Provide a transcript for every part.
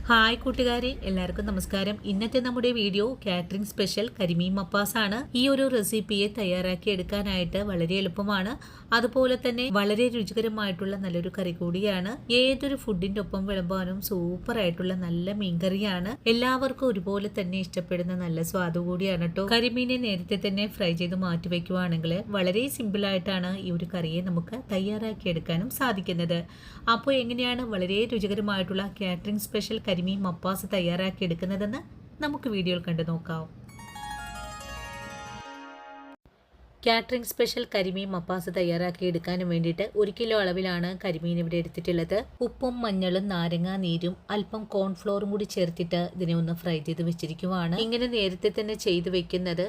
Hi കൂട്ടുകാരെ, എല്ലാവർക്കും നമസ്കാരം. ഇന്നത്തെ നമ്മുടെ വീഡിയോ കാറ്ററിംഗ് സ്പെഷ്യൽ കരിമീൻ മപ്പാസ് ആണ്. ഈ ഒരു റെസിപ്പിയെ തയ്യാറാക്കി എടുക്കാനായിട്ട് വളരെ എളുപ്പമാണ്. അതുപോലെ തന്നെ വളരെ രുചികരമായിട്ടുള്ള നല്ലൊരു കറി കൂടിയാണ്. ഏതൊരു ഫുഡിന്റെ ഒപ്പം വിളമ്പാനും സൂപ്പർ ആയിട്ടുള്ള നല്ല മീൻകറിയാണ്. എല്ലാവർക്കും ഒരുപോലെ തന്നെ ഇഷ്ടപ്പെടുന്ന നല്ല സ്വാദ് കൂടിയാണ് കേട്ടോ. കരിമീനെ നേരത്തെ തന്നെ ഫ്രൈ ചെയ്ത് മാറ്റി വെക്കുവാണെങ്കിൽ വളരെ സിമ്പിൾ ആയിട്ടാണ് ഈ ഒരു കറിയെ നമുക്ക് തയ്യാറാക്കി എടുക്കാനും സാധിക്കുന്നത്. അപ്പോൾ എങ്ങനെയാണ് വളരെ രുചികരമായിട്ടുള്ള കാറ്ററിംഗ് സ്പെഷ്യൽ കരിമീൻ മപ്പാസ് തയ്യാറാക്കി എടുക്കുന്നതെന്ന് നമുക്ക് വീഡിയോയിൽ കണ്ടു നോക്കാം. കാറ്ററിംഗ് സ്പെഷ്യൽ കരിമീൻ മപ്പാസ് തയ്യാറാക്കി എടുക്കാനും വേണ്ടിയിട്ട് 1 കിലോ അളവിലാണ് കരിമീൻ ഇവിടെ എടുത്തിട്ടുള്ളത്. ഉപ്പും മഞ്ഞളും നാരങ്ങാ നീരും അല്പം കോൺഫ്ലോറും കൂടി ചേർത്തിട്ട് ഇതിനെ ഒന്ന് ഫ്രൈ ചെയ്ത് വെച്ചിരിക്കുവാണ്. ഇങ്ങനെ നേരത്തെ തന്നെ ചെയ്ത് വെക്കുന്നത്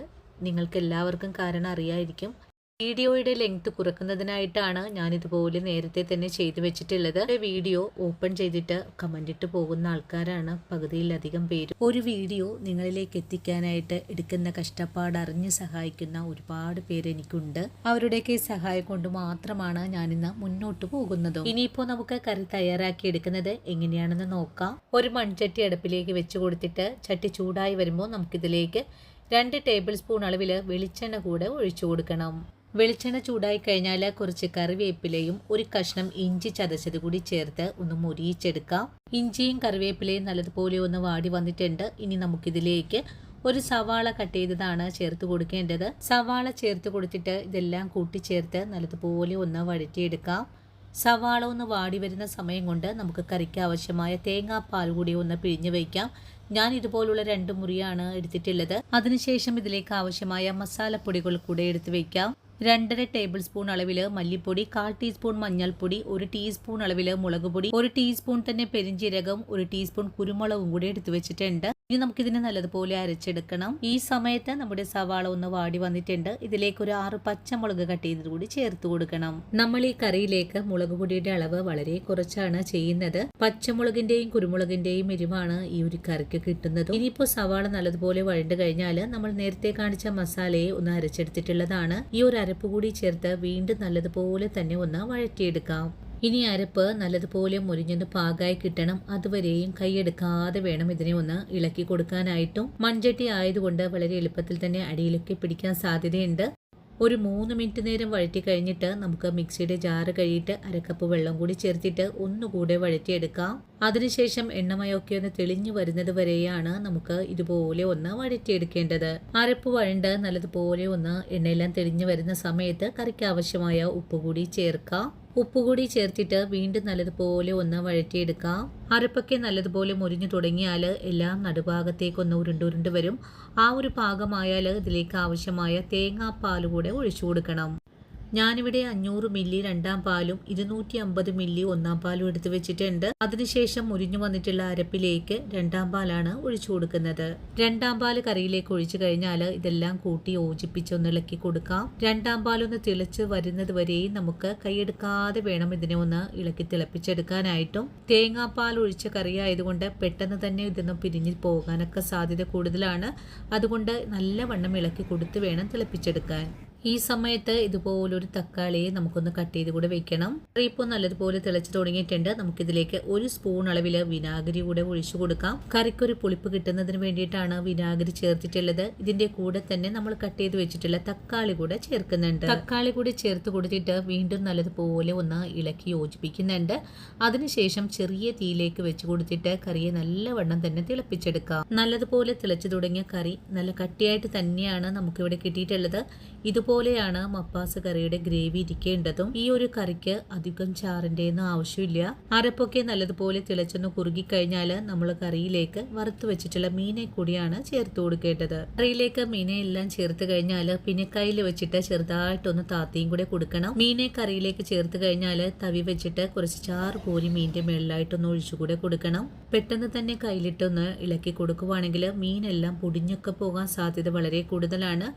നിങ്ങൾക്ക് എല്ലാവർക്കും കാരണം അറിയായിരിക്കും. വീഡിയോയുടെ ലെങ്ത് കുറക്കുന്നതിനായിട്ടാണ് ഞാനിതുപോലെ നേരത്തെ തന്നെ ചെയ്തു വെച്ചിട്ടുള്ളത്. വീഡിയോ ഓപ്പൺ ചെയ്തിട്ട് കമന്റ് ഇട്ട് പോകുന്ന ആൾക്കാരാണ് പകുതിയിലധികം പേര്. ഒരു വീഡിയോ നിങ്ങളിലേക്ക് എത്തിക്കാനായിട്ട് എടുക്കുന്ന കഷ്ടപ്പാട് അറിഞ്ഞ് സഹായിക്കുന്ന ഒരുപാട് പേര് എനിക്കുണ്ട്. അവരുടെയൊക്കെ സഹായം കൊണ്ട് മാത്രമാണ് ഞാനിന്ന് മുന്നോട്ട് പോകുന്നത്. ഇനിയിപ്പോൾ നമുക്ക് കറി തയ്യാറാക്കി എടുക്കുന്നത് എങ്ങനെയാണെന്ന് നോക്കാം. ഒരു മൺചട്ടി അടുപ്പിലേക്ക് വെച്ച് കൊടുത്തിട്ട് ചട്ടി ചൂടായി വരുമ്പോൾ നമുക്കിതിലേക്ക് 2 ടേബിൾ സ്പൂൺ അളവിൽ വെളിച്ചെണ്ണ കൂടെ ഒഴിച്ചു കൊടുക്കണം. വെളിച്ചെണ്ണ ചൂടായി കഴിഞ്ഞാൽ കുറച്ച് കറിവേപ്പിലയും ഒരു കഷ്ണം ഇഞ്ചി ചതച്ചത് കൂടി ചേർത്ത് ഒന്ന് മുരിയിച്ചെടുക്കാം. ഇഞ്ചിയും കറിവേപ്പിലയും നല്ലതുപോലെ ഒന്ന് വാടി വന്നിട്ടുണ്ട്. ഇനി നമുക്കിതിലേക്ക് ഒരു സവാള കട്ട് ചെയ്തതാണ് ചേർത്ത് കൊടുക്കേണ്ടത്. സവാള ചേർത്ത് കൊടുത്തിട്ട് ഇതെല്ലാം കൂട്ടിച്ചേർത്ത് നല്ലതുപോലെ ഒന്ന് വഴറ്റിയെടുക്കാം. സവാള ഒന്ന് വാടി വരുന്ന സമയം കൊണ്ട് നമുക്ക് കറിക്ക് ആവശ്യമായ തേങ്ങാപ്പാൽ കൂടി ഒന്ന് പിഴിഞ്ഞ് വയ്ക്കാം. ഞാൻ ഇതുപോലുള്ള 2 മുറിയാണ് എടുത്തിട്ടുള്ളത്. അതിനുശേഷം ഇതിലേക്ക് ആവശ്യമായ മസാലപ്പൊടികൾ കൂടെ എടുത്ത് വയ്ക്കാം. 2.5 ടേബിൾ സ്പൂൺ അളവിൽ മല്ലിപ്പൊടി, 1/4 ടീസ്പൂൺ മഞ്ഞൾപ്പൊടി, 1 ടീസ്പൂൺ അളവിൽ മുളക് പൊടി, 1 ടീസ്പൂൺ തന്നെ പെരിഞ്ജീരകം, 1 ടീസ്പൂൺ കുരുമുളകും കൂടി എടുത്തു വെച്ചിട്ടുണ്ട്. ഇനി നമുക്കിതിനെ നല്ലതുപോലെ അരച്ചെടുക്കണം. ഈ സമയത്ത് നമ്മുടെ സവാള ഒന്ന് വാടി വന്നിട്ടുണ്ട്. ഇതിലേക്ക് ഒരു 6 പച്ചമുളക് കട്ട് ചെയ്ത് കൂടി ചേർത്ത് കൊടുക്കണം. നമ്മൾ ഈ കറിയിലേക്ക് മുളക് പൊടിയുടെ അളവ് വളരെ കുറച്ചാണ് ചെയ്യുന്നത്. പച്ചമുളകിന്റെയും കുരുമുളകിന്റെയും എരിവാണ് ഈ ഒരു കറിക്ക് കിട്ടുന്നത്. ഇനിയിപ്പോൾ സവാള നല്ലതുപോലെ വഴണ്ട് കഴിഞ്ഞാൽ നമ്മൾ നേരത്തെ കാണിച്ച മസാലയെ ഒന്ന് അരച്ചെടുത്തിട്ടുള്ളതാണ്. ഈ ഒരു അരപ്പ് കൂടി ചേർത്ത് വീണ്ടും നല്ലതുപോലെ തന്നെ ഒന്ന് വഴറ്റിയെടുക്കാം. ഇനി അരപ്പ് നല്ലതുപോലെ മുരിഞ്ഞൊന്ന് പാകമായി കിട്ടണം. അതുവരെയും കൈയെടുക്കാതെ വേണം ഇതിനെ ഒന്ന് ഇളക്കി കൊടുക്കാനായിട്ടും. മൺചട്ടി ആയതുകൊണ്ട് വളരെ എളുപ്പത്തിൽ തന്നെ അടിയിലൊക്കെ പിടിക്കാൻ സാധ്യതയുണ്ട്. ഒരു 3 മിനിറ്റ് നേരം വഴറ്റി കഴിഞ്ഞിട്ട് നമുക്ക് മിക്സിയുടെ ജാറ് കഴുകിയിട്ട് 1 കപ്പ് വെള്ളം കൂടി ചേർത്തിട്ട് ഒന്നുകൂടെ വഴറ്റിയെടുക്കാം. അതിനുശേഷം എണ്ണമയൊക്കെ ഒന്ന് തെളിഞ്ഞു വരുന്നത് വരെയാണ് നമുക്ക് ഇതുപോലെ ഒന്ന് വഴറ്റിയെടുക്കേണ്ടത്. അരപ്പ് വഴണ്ട് നല്ലതുപോലെ ഒന്ന് എണ്ണയെല്ലാം തെളിഞ്ഞു വരുന്ന സമയത്ത് കറിക്ക് ആവശ്യമായ ഉപ്പ് കൂടി ചേർക്കാം. ഉപ്പുകൂടി ചേർത്തിട്ട് വീണ്ടും നല്ലതുപോലെ ഒന്ന് വഴറ്റിയെടുക്കാം. അരപ്പൊക്കെ നല്ലതുപോലെ മുരിഞ്ഞു തുടങ്ങിയാൽ എല്ലാം നടുഭാഗത്തേക്കൊന്ന് ഉരുണ്ടുരുണ്ട് വരും. ആ ഒരു പാകമായാൽ ഇതിലേക്ക് ആവശ്യമായ തേങ്ങാപ്പാൽ കൂടെ ഒഴിച്ചു കൊടുക്കണം. ഞാനിവിടെ 500 മില്ലി 2ാം പാലും 250 മില്ലി 1ാം പാലും എടുത്തു വെച്ചിട്ടുണ്ട്. അതിനുശേഷം മുരിഞ്ഞു വന്നിട്ടുള്ള അരപ്പിലേക്ക് 2ാം പാലാണ് ഒഴിച്ചു കൊടുക്കുന്നത്. 2ാം പാല് കറിയിലേക്ക് ഒഴിച്ചു കഴിഞ്ഞാൽ ഇതെല്ലാം കൂട്ടി യോജിപ്പിച്ചൊന്ന് ഇളക്കി കൊടുക്കാം. 2ാം പാലൊന്ന് തിളച്ച് വരുന്നത് വരെയും നമുക്ക് കൈയെടുക്കാതെ വേണം ഇതിനെ ഒന്ന് ഇളക്കി തിളപ്പിച്ചെടുക്കാനായിട്ടും. തേങ്ങാപ്പാൽ ഒഴിച്ച കറി ആയതുകൊണ്ട് പെട്ടെന്ന് തന്നെ ഇതൊന്നും പിരിഞ്ഞു പോകാനൊക്കെ സാധ്യത കൂടുതലാണ്. അതുകൊണ്ട് നല്ലവണ്ണം ഇളക്കി കൊടുത്ത് വേണം തിളപ്പിച്ചെടുക്കാൻ. ഈ സമയത്ത് ഇതുപോലൊരു തക്കാളിയെ നമുക്കൊന്ന് കട്ട് ചെയ്ത് കൂടെ വെക്കണം. ഇപ്പോൾ നല്ലതുപോലെ തിളച്ച് തുടങ്ങിയിട്ടുണ്ട്. നമുക്കിതിലേക്ക് 1 സ്പൂൺ അളവിൽ വിനാഗിരി കൂടെ ഒഴിച്ചു കൊടുക്കാം. കറിക്കൊരു പുളിപ്പ് കിട്ടുന്നതിന് വേണ്ടിയിട്ടാണ് വിനാഗിരി ചേർത്തിട്ടുള്ളത്. ഇതിന്റെ കൂടെ തന്നെ നമ്മൾ കട്ട് ചെയ്ത് വെച്ചിട്ടുള്ള തക്കാളി കൂടെ ചേർക്കുന്നുണ്ട്. തക്കാളി കൂടി ചേർത്ത് കൊടുത്തിട്ട് വീണ്ടും നല്ലതുപോലെ ഒന്ന് ഇളക്കി യോജിപ്പിക്കുന്നുണ്ട്. അതിനുശേഷം ചെറിയ തീയിലേക്ക് വെച്ച് കൊടുത്തിട്ട് കറിയെ നല്ലവണ്ണം തന്നെ തിളപ്പിച്ചെടുക്കാം. നല്ലതുപോലെ തിളച്ചു തുടങ്ങിയ കറി നല്ല കട്ടിയായിട്ട് തന്നെയാണ് നമുക്കിവിടെ കിട്ടിയിട്ടുള്ളത്. ഇതുപോലെയാണ് മപ്പാസ് കറിയുടെ ഗ്രേവി ഇരിക്കേണ്ടതും. ഈ ഒരു കറിക്ക് അധികം ചാറിന്റെ ഒന്നും ആവശ്യമില്ല. അരപ്പൊക്കെ നല്ലതുപോലെ തിളച്ചൊന്ന് കുറുകിക്കഴിഞ്ഞാൽ നമ്മൾ കറിയിലേക്ക് വറുത്ത് വെച്ചിട്ടുള്ള മീനെ കൂടിയാണ് ചേർത്ത് കൊടുക്കേണ്ടത്. കറിയിലേക്ക് മീനെ എല്ലാം ചേർത്ത് കഴിഞ്ഞാൽ പിന്നെ കയ്യിൽ വെച്ചിട്ട് ചെറുതായിട്ടൊന്ന് താത്തിയും കൂടെ കൊടുക്കണം. മീനെ കറിയിലേക്ക് ചേർത്ത് കഴിഞ്ഞാൽ തവി വെച്ചിട്ട് കുറച്ച് ചാറ് കോരി മീനിന്റെ മേളിലായിട്ടൊന്ന് ഒഴിച്ചുകൂടെ കൊടുക്കണം. പെട്ടെന്ന് തന്നെ കയ്യിലിട്ടൊന്ന് ഇളക്കി കൊടുക്കുവാണെങ്കിൽ മീനെല്ലാം പൊടിഞ്ഞൊക്കെ പോകാൻ സാധ്യത വളരെ കൂടുതലാണ്.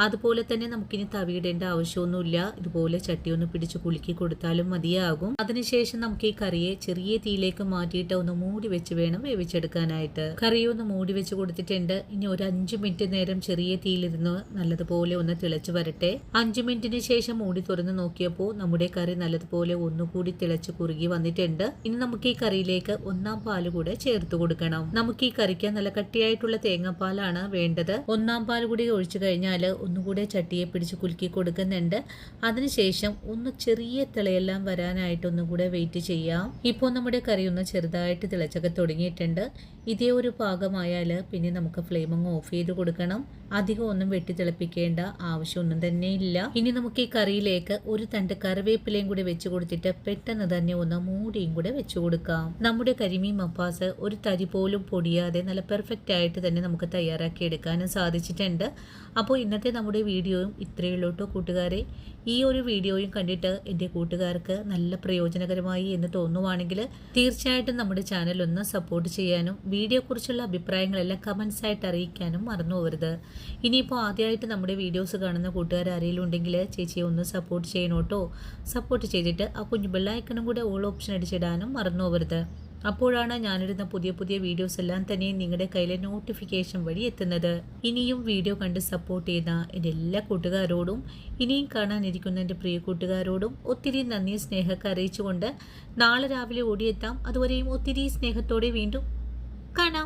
അതുപോലെ തന്നെ നമുക്കിനി തവിയിടേണ്ട ആവശ്യമൊന്നുമില്ല. ഇതുപോലെ ചട്ടി ഒന്ന് പിടിച്ച് കുലുക്കി കൊടുത്താലും മതിയാകും. അതിനുശേഷം നമുക്ക് ഈ കറിയെ ചെറിയ തീയിലേക്ക് മാറ്റിയിട്ട് ഒന്ന് മൂടി വെച്ച് വേണം വേവിച്ചെടുക്കാനായിട്ട്. കറിയെ ഒന്ന് മൂടി വെച്ച് കൊടുത്തിട്ടുണ്ട്. ഇനി ഒരു 5 മിനിറ്റ് നേരം ചെറിയ തീയിലിരുന്ന് നല്ലതുപോലെ ഒന്ന് തിളച്ച് വരട്ടെ. 5 മിനിറ്റിന് ശേഷം മൂടി തുറന്ന് നോക്കിയപ്പോൾ നമ്മുടെ കറി നല്ലതുപോലെ ഒന്നുകൂടി തിളച്ച് കുറുകി വന്നിട്ടുണ്ട്. ഇനി നമുക്ക് ഈ കറിയിലേക്ക് 1 പാല് കൂടെ ചേർത്ത് കൊടുക്കണം. നമുക്ക് ഈ കറിക്ക് നല്ല കട്ടിയായിട്ടുള്ള തേങ്ങാപ്പാലാണ് വേണ്ടത്. 1 പാൽ കൂടി ഒഴിച്ചു കഴിഞ്ഞാൽ ഒന്നുകൂടെ ചട്ടിയെ പിടിച്ച് കുലുക്കി കൊടുക്കുന്നുണ്ട്. അതിനുശേഷം ഒന്ന് ചെറിയ തിളയെല്ലാം വരാനായിട്ട് ഒന്നുകൂടെ വെയിറ്റ് ചെയ്യാം. ഇപ്പോൾ നമ്മുടെ കറി ഒന്ന് ചെറുതായിട്ട് തിളച്ചൊക്കെ തുടങ്ങിയിട്ടുണ്ട്. ഇതേ ഒരു പാകമായാൽ പിന്നെ നമുക്ക് ഫ്ലെയിം അങ്ങ് ഓഫ് ചെയ്ത് കൊടുക്കണം. അധികം ഒന്നും വെട്ടി തിളപ്പിക്കേണ്ട ആവശ്യമൊന്നും തന്നെ ഇല്ല. ഇനി നമുക്ക് ഈ കറിയിലേക്ക് ഒരു തണ്ട് കറിവേപ്പിലയും കൂടി വെച്ച് കൊടുത്തിട്ട് പെട്ടെന്ന് തന്നെ ഒന്ന് മൂടിയും കൂടെ വെച്ചു കൊടുക്കാം. നമ്മുടെ കരിമീൻ മപ്പാസ് ഒരു തരി പോലും പൊടിയാതെ നല്ല പെർഫെക്റ്റ് ആയിട്ട് തന്നെ നമുക്ക് തയ്യാറാക്കി എടുക്കാനും സാധിച്ചിട്ടുണ്ട്. അപ്പോൾ ഇന്നത്തെ നമ്മുടെ വീഡിയോയും ഇത്രയേ ഉള്ളൂ കേട്ടോ കൂട്ടുകാരെ. ഈ ഒരു വീഡിയോയും കണ്ടിട്ട് എൻ്റെ കൂട്ടുകാർക്ക് നല്ല പ്രയോജനകരമായി എന്ന് തോന്നുവാണെങ്കിൽ തീർച്ചയായിട്ടും നമ്മുടെ ചാനൽ ഒന്ന് സപ്പോർട്ട് ചെയ്യാനും വീഡിയോയെക്കുറിച്ചുള്ള അഭിപ്രായങ്ങളെല്ലാം കമൻസ് ആയിട്ട് അറിയിക്കാനും മറന്നു പോകരുത്. ഇനിയിപ്പോൾ ആദ്യമായിട്ട് നമ്മുടെ വീഡിയോസ് കാണുന്ന കൂട്ടുകാർ ആരെങ്കിലും ഉണ്ടെങ്കിൽ ചേച്ചിയെ ഒന്ന് സപ്പോർട്ട് ചെയ്യണം കേട്ടോ. സപ്പോർട്ട് ചെയ്തിട്ട് ആ കുഞ്ഞു ബെല്ലൈക്കണും കൂടെ ഓൾ ഓപ്ഷൻ അടിച്ചിടാനും മറന്നു പോകരുത്. അപ്പോഴാണ് ഞാനിടുന്ന പുതിയ പുതിയ വീഡിയോസ് എല്ലാം തന്നെ നിങ്ങളുടെ കയ്യിലെ നോട്ടിഫിക്കേഷൻ വഴി എത്തുന്നത്. ഇനിയും വീഡിയോ കണ്ട് സപ്പോർട്ട് ചെയ്യുന്ന എൻ്റെ എല്ലാ കൂട്ടുകാരോടും ഇനിയും കാണാനിരിക്കുന്ന എൻ്റെ പ്രിയ കൂട്ടുകാരോടും ഒത്തിരി നന്ദി സ്നേഹമൊക്കെ അറിയിച്ചുകൊണ്ട് നാളെ രാവിലെ ഓടിയെത്താം. അതുവരെയും ഒത്തിരി സ്നേഹത്തോടെ വീണ്ടും കാണാം.